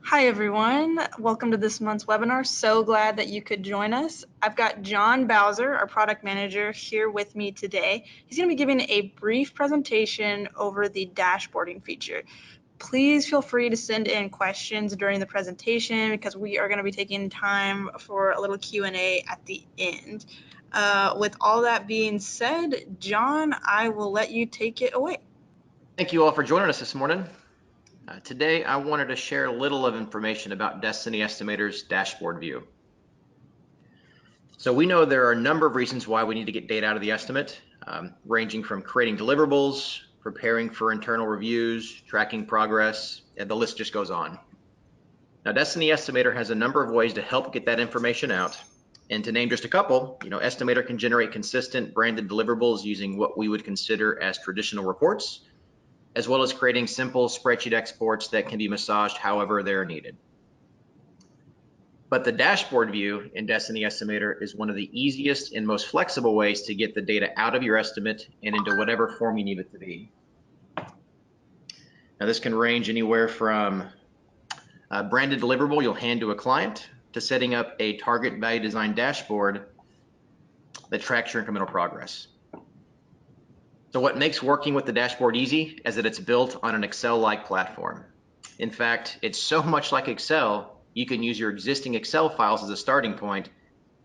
Hi everyone, welcome to this month's webinar. So glad that you could join us. I've got Jon Bowser, our product manager, here with me today. He's going to be giving a brief presentation over the dashboarding feature. Please feel free to send in questions during the presentation because we are going to be taking time for a little Q&A at the end. With all that being said, Jon, I will let you take it away. Thank you all for joining us this morning. Today, I wanted to share a little of information about DESTINI Estimator's dashboard view. So we know there are a number of reasons why we need to get data out of the estimate, ranging from creating deliverables, preparing for internal reviews, tracking progress, and the list just goes on. Now, DESTINI Estimator has a number of ways to help get that information out. And to name just a couple, Estimator can generate consistent branded deliverables using what we would consider as traditional reports, as well as creating simple spreadsheet exports that can be massaged however they're needed. But the dashboard view in DESTINI Estimator is one of the easiest and most flexible ways to get the data out of your estimate and into whatever form you need it to be. Now this can range anywhere from a branded deliverable you'll hand to a client to setting up a target value design dashboard that tracks your incremental progress. So what makes working with the dashboard easy is that it's built on an Excel-like platform. In fact, it's so much like Excel, you can use your existing Excel files as a starting point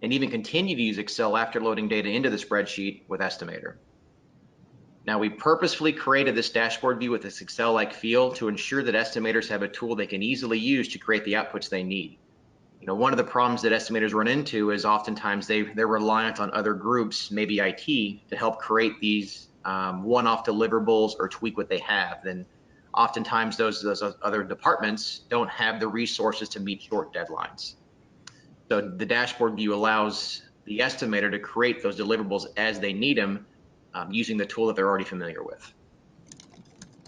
and even continue to use Excel after loading data into the spreadsheet with Estimator. Now, we purposefully created this dashboard view with this Excel-like feel to ensure that estimators have a tool they can easily use to create the outputs they need. One of the problems that estimators run into is oftentimes they're reliant on other groups, maybe IT, to help create these one-off deliverables or tweak what they have. Then oftentimes those other departments don't have the resources to meet short deadlines. So the dashboard view allows the estimator to create those deliverables as they need them using the tool that they're already familiar with.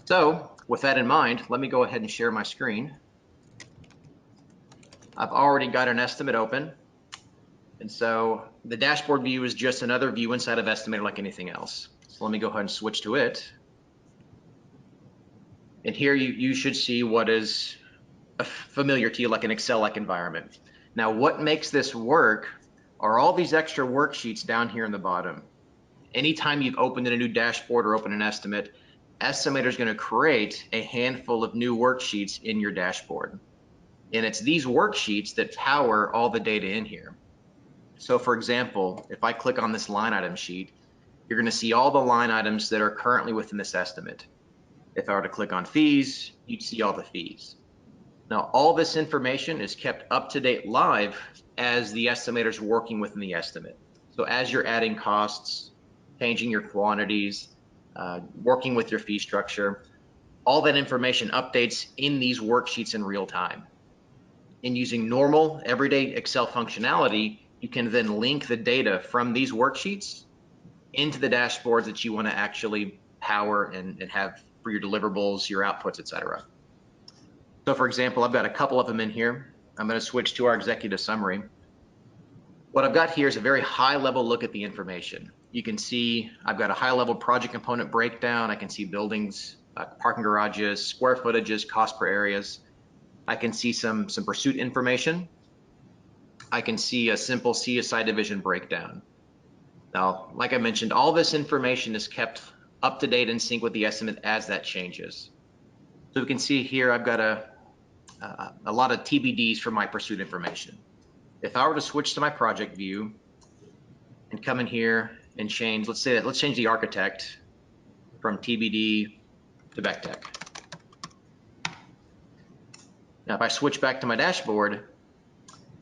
So with that in mind, let me go ahead and share my screen. I've already got an estimate open. And so the dashboard view is just another view inside of Estimator like anything else. So let me go ahead and switch to it. And here you should see what is familiar to you, like an Excel-like environment. Now, what makes this work are all these extra worksheets down here in the bottom. Anytime you've opened in a new dashboard or opened an estimate, Estimator is going to create a handful of new worksheets in your dashboard. And it's these worksheets that power all the data in here. So for example, if I click on this line item sheet, you're going to see all the line items that are currently within this estimate. If I were to click on fees, you'd see all the fees. Now, all this information is kept up to date live as the estimator's working within the estimate. So as you're adding costs, changing your quantities, working with your fee structure, all that information updates in these worksheets in real time. And using normal everyday Excel functionality, you can then link the data from these worksheets into the dashboards that you want to actually power and have for your deliverables, your outputs, etc. So for example, I've got a couple of them in here. I'm going to switch to our executive summary. What I've got here is a very high level look at the information. You can see I've got a high level project component breakdown. I can see buildings, parking garages, square footages, cost per areas. I can see some pursuit information. I can see a simple CSI division breakdown. Now, like I mentioned, all this information is kept up to date and sync with the estimate as that changes. So we can see here I've got a lot of TBDs for my pursuit information. If I were to switch to my project view and come in here and change, let's change the architect from TBD to Beck Tech. Now, if I switch back to my dashboard,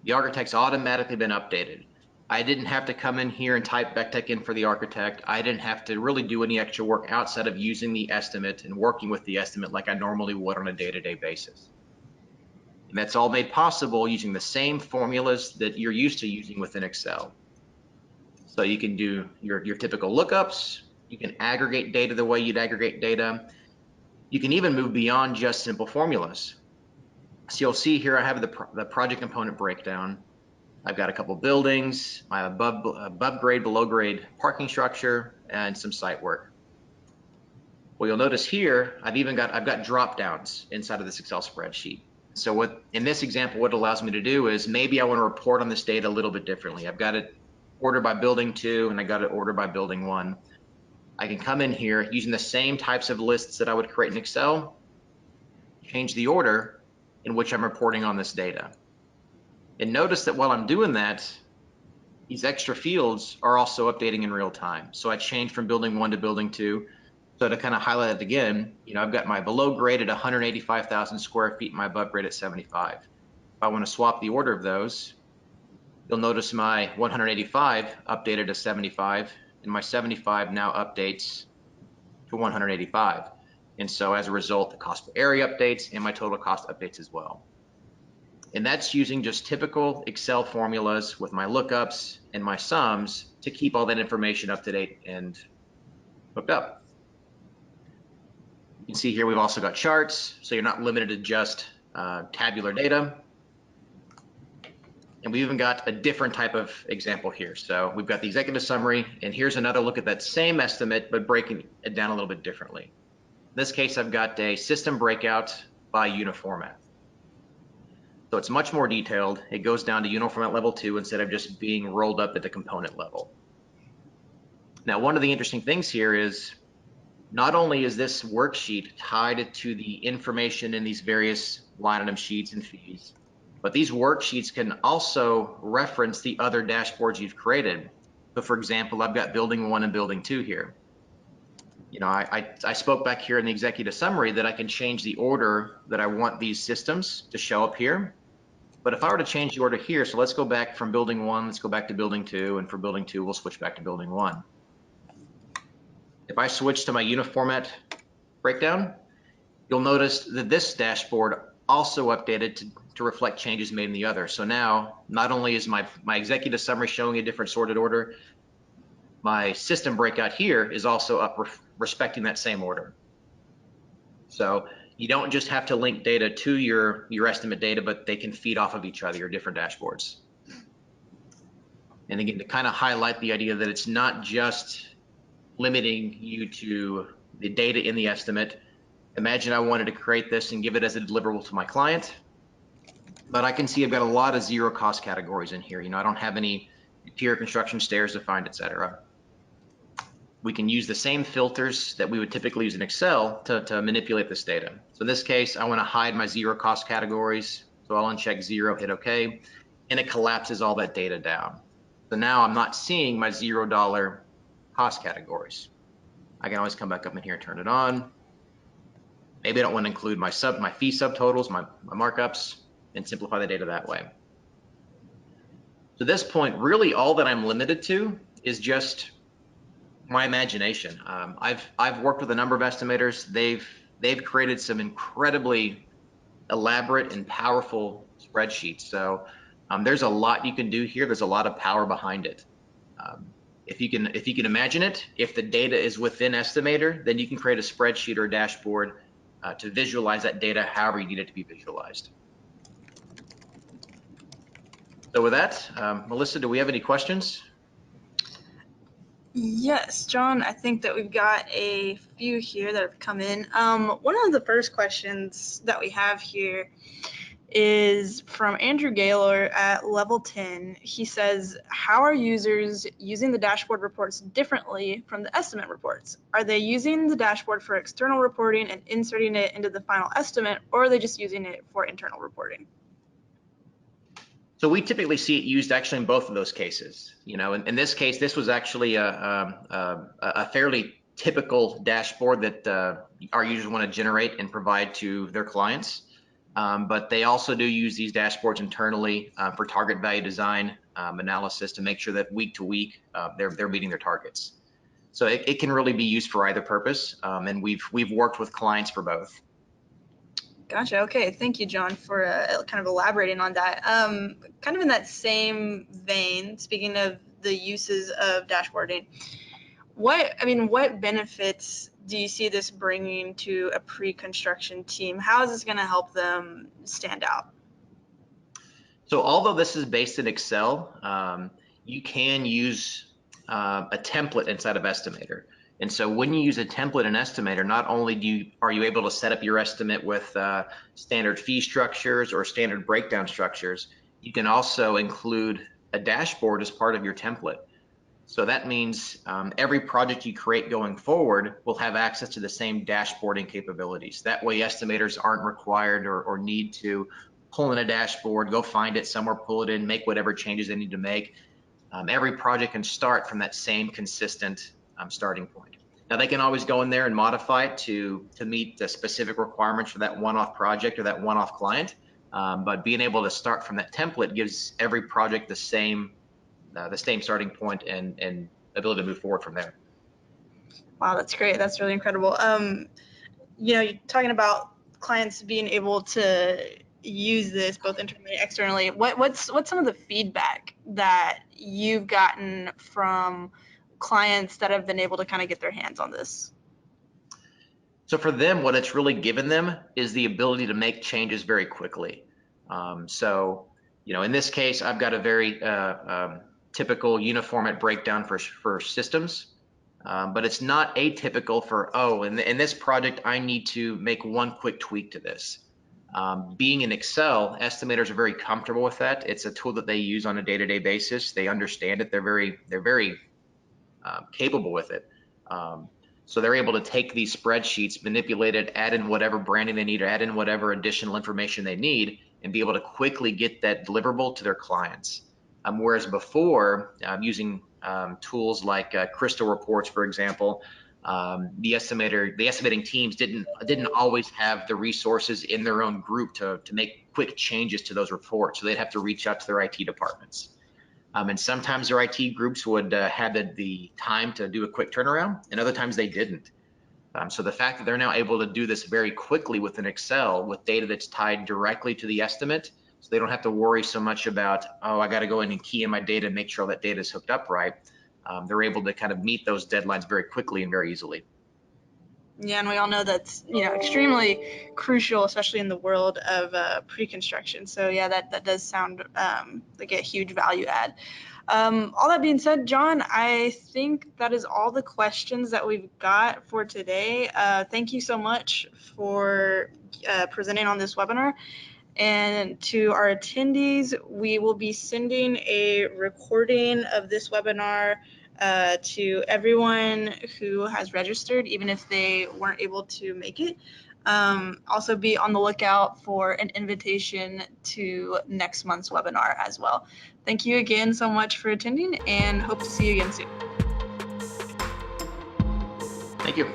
the architect's automatically been updated. I didn't have to come in here and type Beck Tech in for the architect. I didn't have to really do any extra work outside of using the estimate and working with the estimate like I normally would on a day-to-day basis. And that's all made possible using the same formulas that you're used to using within Excel. So you can do your typical lookups. You can aggregate data the way you'd aggregate data. You can even move beyond just simple formulas. So you'll see here I have the project component breakdown. I've got a couple buildings, my above grade, below grade parking structure, and some site work. Well, you'll notice here I've got drop downs inside of this Excel spreadsheet. So in this example, what it allows me to do is maybe I want to report on this data a little bit differently. I've got it ordered by building 2 and I got it ordered by building 1. I can come in here using the same types of lists that I would create in Excel, change the order in which I'm reporting on this data. And notice that while I'm doing that, these extra fields are also updating in real time. So I changed from building 1 to building 2. So to kind of highlight it again, I've got my below grade at 185,000 square feet and my above grade at 75. If I want to swap the order of those, you'll notice my 185 updated to 75, and my 75 now updates to 185. And so as a result, the cost per area updates and my total cost updates as well. And that's using just typical Excel formulas with my lookups and my sums to keep all that information up to date and hooked up. You can see here we've also got charts, so you're not limited to just tabular data. And we even got a different type of example here. So we've got the executive summary, and here's another look at that same estimate, but breaking it down a little bit differently. In this case, I've got a system breakout by unit format. So it's much more detailed. It goes down to unit format level 2 instead of just being rolled up at the component level. Now, one of the interesting things here is not only is this worksheet tied to the information in these various line item sheets and fees, but these worksheets can also reference the other dashboards you've created. So for example, I've got building 1 and building 2 here. I spoke back here in the executive summary that I can change the order that I want these systems to show up here. But if I were to change the order here, so let's go back from building 1, let's go back to building 2, and for building 2, we'll switch back to building 1. If I switch to my unit format breakdown, you'll notice that this dashboard also updated to reflect changes made in the other. So now, not only is my executive summary showing a different sorted order, my system breakout here is also up respecting that same order. So you don't just have to link data to your estimate data, but they can feed off of each other, your different dashboards. And again, to kind of highlight the idea that it's not just limiting you to the data in the estimate. Imagine I wanted to create this and give it as a deliverable to my client, but I can see I've got a lot of zero cost categories in here. I don't have any interior construction, stairs defined, etc. We can use the same filters that we would typically use in Excel to manipulate this data. So in this case, I want to hide my zero cost categories. So I'll uncheck 0, hit OK, and it collapses all that data down. So now I'm not seeing my $0 cost categories. I can always come back up in here and turn it on. Maybe I don't want to include my fee subtotals, my markups, and simplify the data that way. So at this point, really all that I'm limited to is just my imagination. I've worked with a number of estimators. They've created some incredibly elaborate and powerful spreadsheets. So there's a lot you can do here. There's a lot of power behind it. If you can imagine it, if the data is within Estimator, then you can create a spreadsheet or a dashboard to visualize that data however you need it to be visualized. So with that, Melissa, do we have any questions? Yes, John, I think that we've got a few here that have come in. One of the first questions that we have here is from Andrew Gaylor at level 10. He says, how are users using the dashboard reports differently from the estimate reports? Are they using the dashboard for external reporting and inserting it into the final estimate, or are they just using it for internal reporting? So we typically see it used actually in both of those cases. In this case, this was actually a fairly typical dashboard that our users want to generate and provide to their clients. But they also do use these dashboards internally for target value design analysis to make sure that week to week they're meeting their targets. So it can really be used for either purpose, and we've worked with clients for both. Gotcha. Okay. Thank you, John, for kind of elaborating on that. Kind of in that same vein, speaking of the uses of dashboarding, what benefits do you see this bringing to a pre-construction team? How is this going to help them stand out? So although this is based in Excel, you can use a template inside of Estimator. And so when you use a template and estimator, not only are you able to set up your estimate with standard fee structures or standard breakdown structures, you can also include a dashboard as part of your template. So that means every project you create going forward will have access to the same dashboarding capabilities. That way estimators aren't required or need to pull in a dashboard, go find it somewhere, pull it in, make whatever changes they need to make. Every project can start from that same consistent starting point. Now they can always go in there and modify it to meet the specific requirements for that one-off project or that one-off client. But being able to start from that template gives every project the same starting point and ability to move forward from there. Wow, that's great. That's really incredible. You're talking about clients being able to use this both internally and externally. What's some of the feedback that you've gotten from clients that have been able to kind of get their hands on this? So for them, what it's really given them is the ability to make changes very quickly. So, in this case, I've got a very typical uniform breakdown for systems, but it's not atypical for, in this project, I need to make one quick tweak to this. Being in Excel, estimators are very comfortable with that. It's a tool that they use on a day-to-day basis. They understand it. They're very capable with it. So they're able to take these spreadsheets, manipulate it, add in whatever branding they need, or add in whatever additional information they need, and be able to quickly get that deliverable to their clients. Whereas before, using tools like Crystal Reports, for example, the estimating teams didn't always have the resources in their own group to make quick changes to those reports. So they'd have to reach out to their IT departments. And sometimes their IT groups would have the time to do a quick turnaround, and other times they didn't. So the fact that they're now able to do this very quickly with an Excel with data that's tied directly to the estimate, so they don't have to worry so much about, I got to go in and key in my data and make sure that data is hooked up right. They're able to kind of meet those deadlines very quickly and very easily. Yeah, and we all know that's extremely crucial, especially in the world of pre-construction. So yeah, that does sound like a huge value add. All that being said, John, I think that is all the questions that we've got for today. Thank you so much for presenting on this webinar. And to our attendees, we will be sending a recording of this webinar to everyone who has registered, even if they weren't able to make it. Also be on the lookout for an invitation to next month's webinar as well. Thank you again so much for attending, and hope to see you again soon. Thank you.